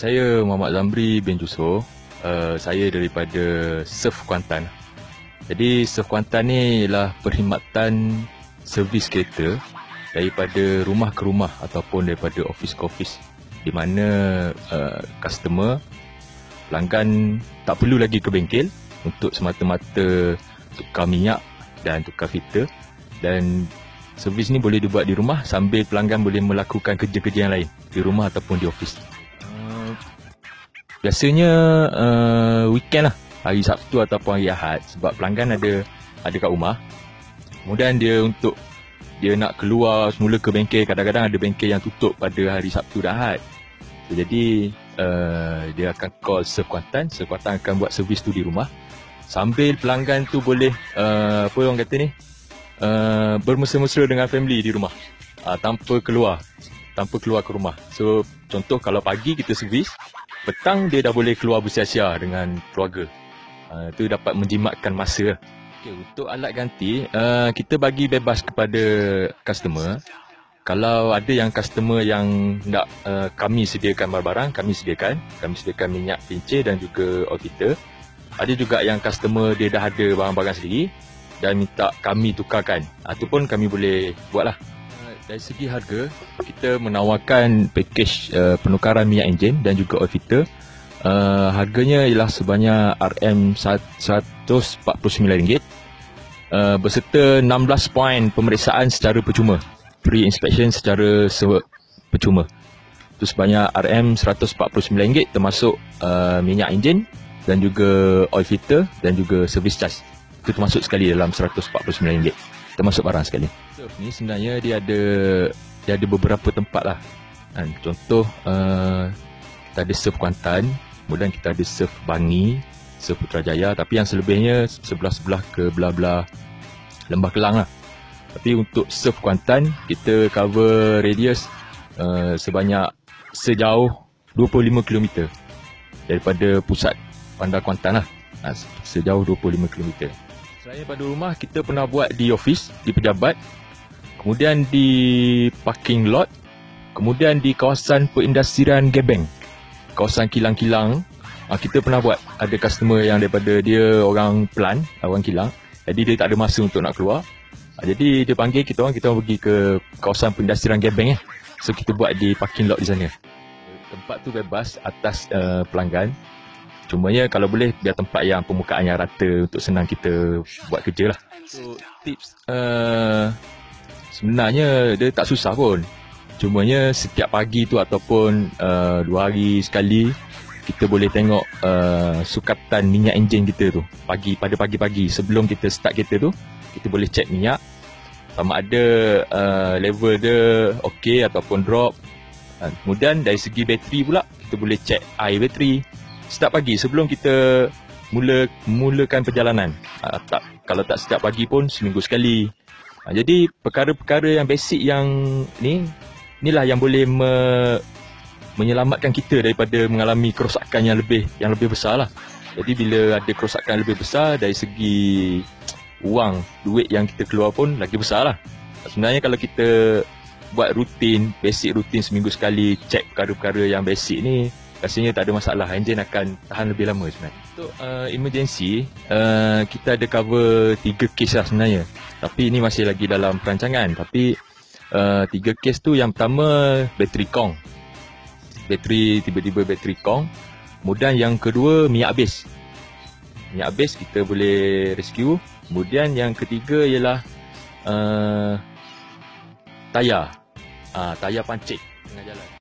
saya Muhammad Zamri bin Jusoh. Saya daripada Surf Kuantan. Jadi Surf Kuantan ni ialah perkhidmatan servis kereta daripada rumah ke rumah ataupun daripada office ke office, di mana customer, pelanggan tak perlu lagi ke bengkel untuk semata-mata tukar minyak dan tukar filter, dan servis ni boleh dibuat di rumah sambil pelanggan boleh melakukan kerja-kerja yang lain di rumah ataupun di office. Biasanya weekend lah, hari Sabtu ataupun hari Ahad, sebab pelanggan ada kat rumah. Kemudian dia nak keluar semula ke bengkel, kadang-kadang ada bengkel yang tutup pada hari Sabtu dan Ahad. Jadi dia akan call Surf Kuantan. Surf Kuantan akan buat servis tu di rumah sambil pelanggan tu boleh apa orang kata ni, bermesra-mesra dengan family di rumah, tanpa keluar ke rumah. So contoh kalau pagi kita servis, petang dia dah boleh keluar bersia-sia dengan keluarga. Itu dapat menjimatkan masa. Okay, untuk alat ganti, kita bagi bebas kepada customer. Kalau ada yang customer yang nak kami sediakan barang-barang, kami sediakan minyak pincir dan juga oil filter. Ada juga yang customer dia dah ada barang-barang sendiri dan minta kami tukarkan. Itu pun kami boleh buat lah. Dari segi harga, kita menawarkan package penukaran minyak enjin dan juga oil filter. Harganya ialah sebanyak RM149, berserta 16 poin pemeriksaan secara percuma, pre-inspection secara percuma. Itu sebanyak RM149, termasuk minyak enjin dan juga oil filter dan juga service charge. Itu termasuk sekali dalam RM149, termasuk barang sekali. Surf ni sebenarnya dia ada beberapa tempat lah. Contoh kita ada Surf Kuantan, kemudian kita ada Surf Bangi, Surf Putrajaya, tapi yang selebihnya sebelah-sebelah ke belah-belah Lembah Kelang lah. Tapi untuk Surf Kuantan, kita cover radius sejauh 25 km daripada pusat bandar Kuantan lah. Sejauh 25 km. Selain pada rumah, kita pernah buat di office, di pejabat, kemudian di parking lot, kemudian di kawasan perindustrian Gebeng, kawasan kilang-kilang. Kita pernah buat. Ada customer yang daripada dia orang Pelan, orang kilang, jadi dia tak ada masa untuk nak keluar. Jadi dia panggil kita orang pergi ke kawasan perindustrian Gebeng. So kita buat di parking lot di sana. Tempat tu bebas atas pelanggan. Cumanya kalau boleh biar tempat yang permukaan yang rata untuk senang kita buat kerja lah. So tips sebenarnya dia tak susah pun. Cumanya setiap pagi tu ataupun 2 hari sekali, kita boleh tengok sukatan minyak enjin kita tu. Pada pagi-pagi sebelum kita start kereta tu, kita boleh cek minyak sama ada level dia okey ataupun drop. Kemudian dari segi bateri pula, kita boleh cek air bateri start pagi sebelum kita mulakan perjalanan. Kalau tak setiap pagi pun seminggu sekali. Jadi perkara-perkara yang basic yang inilah yang boleh menyelamatkan kita daripada mengalami kerosakan yang lebih besar lah. Jadi bila ada kerosakan yang lebih besar, dari segi duit yang kita keluar pun lagi besar lah. Sebenarnya kalau kita buat basic rutin seminggu sekali, cek perkara-perkara yang basic ni, rasanya tak ada masalah. Enjin akan tahan lebih lama sebenarnya. Untuk emergency, kita ada cover 3 kes lah sebenarnya. Tapi ini masih lagi dalam perancangan. Tapi 3 kes tu, yang pertama bateri kong. Tiba-tiba bateri kong. Kemudian yang kedua minyak habis. Minyak habis kita boleh rescue. Kemudian yang ketiga ialah tayar. Tayar pancit tengah jalan.